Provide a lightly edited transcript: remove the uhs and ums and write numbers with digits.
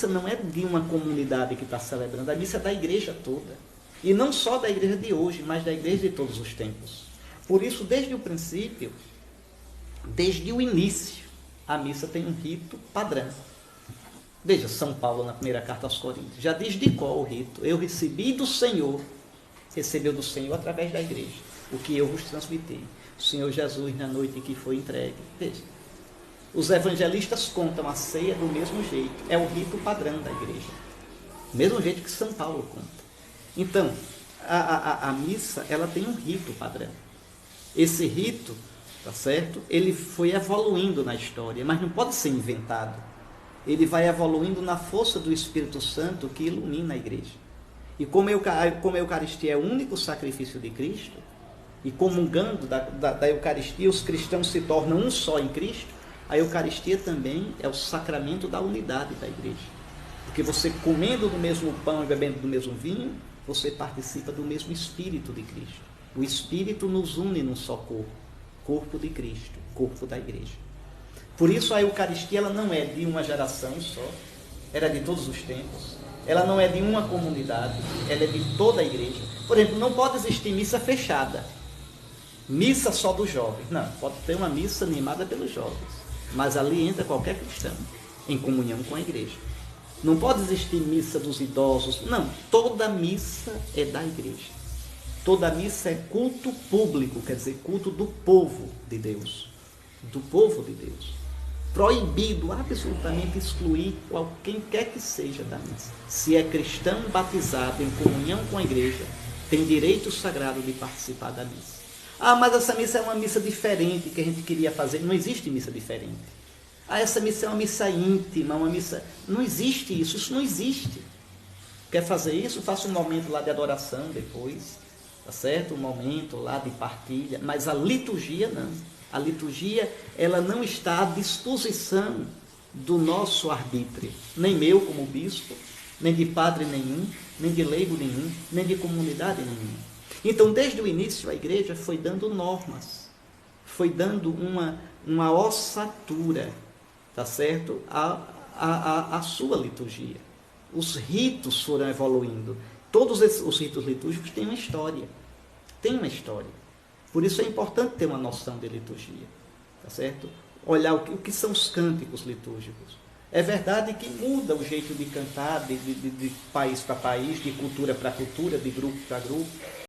missa não é de uma comunidade que está celebrando, a missa é da igreja toda. E não só da igreja de hoje, mas da igreja de todos os tempos. Por isso, desde o princípio, desde o início, a missa tem um rito padrão. Veja, São Paulo, na primeira carta aos Coríntios, já diz de qual o rito. Eu recebi do Senhor, recebeu do Senhor através da igreja, o que eu vos transmiti. O Senhor Jesus, na noite em que foi entregue. Veja, os evangelistas contam a ceia do mesmo jeito. É o rito padrão da igreja. Do mesmo jeito que São Paulo conta. Então, a missa, ela tem um rito padrão. Esse rito, tá certo? Ele foi evoluindo na história, mas não pode ser inventado. Ele vai evoluindo na força do Espírito Santo que ilumina a igreja. E como a Eucaristia é o único sacrifício de Cristo, e comungando da Eucaristia, os cristãos se tornam um só em Cristo, a Eucaristia também é o sacramento da unidade da igreja. Porque você comendo do mesmo pão e bebendo do mesmo vinho, você participa do mesmo Espírito de Cristo. O Espírito nos une num só corpo, corpo de Cristo, corpo da igreja. Por isso a Eucaristia ela não é de uma geração só, ela é de todos os tempos. Ela não é de uma comunidade, ela é de toda a igreja. Por exemplo, não pode existir missa fechada, missa só dos jovens. Não, pode ter uma missa animada pelos jovens, mas ali entra qualquer cristão, em comunhão com a igreja. Não pode existir missa dos idosos, não, toda missa é da igreja. Toda missa é culto público, quer dizer, culto do povo de Deus. Do povo de Deus. Proibido absolutamente excluir quem quer que seja da missa. Se é cristão batizado em comunhão com a igreja, tem direito sagrado de participar da missa. Ah, mas essa missa é uma missa diferente que a gente queria fazer. Não existe missa diferente. Ah, essa missa é uma missa íntima, uma missa... Não existe isso, isso não existe. Quer fazer isso? Faça um momento lá de adoração depois, tá certo? Um momento lá de partilha, mas a liturgia não. A liturgia, ela não está à disposição do nosso arbítrio, nem meu como bispo, nem de padre nenhum, nem de leigo nenhum, nem de comunidade nenhuma. Então, desde o início, a igreja foi dando normas, foi dando uma ossatura, tá certo? A sua liturgia. Os ritos foram evoluindo. Todos os ritos litúrgicos têm uma história. Tem uma história. Por isso é importante ter uma noção de liturgia, tá certo? Olhar o que são os cânticos litúrgicos. É verdade que muda o jeito de cantar de país para país, de cultura para cultura, de grupo para grupo.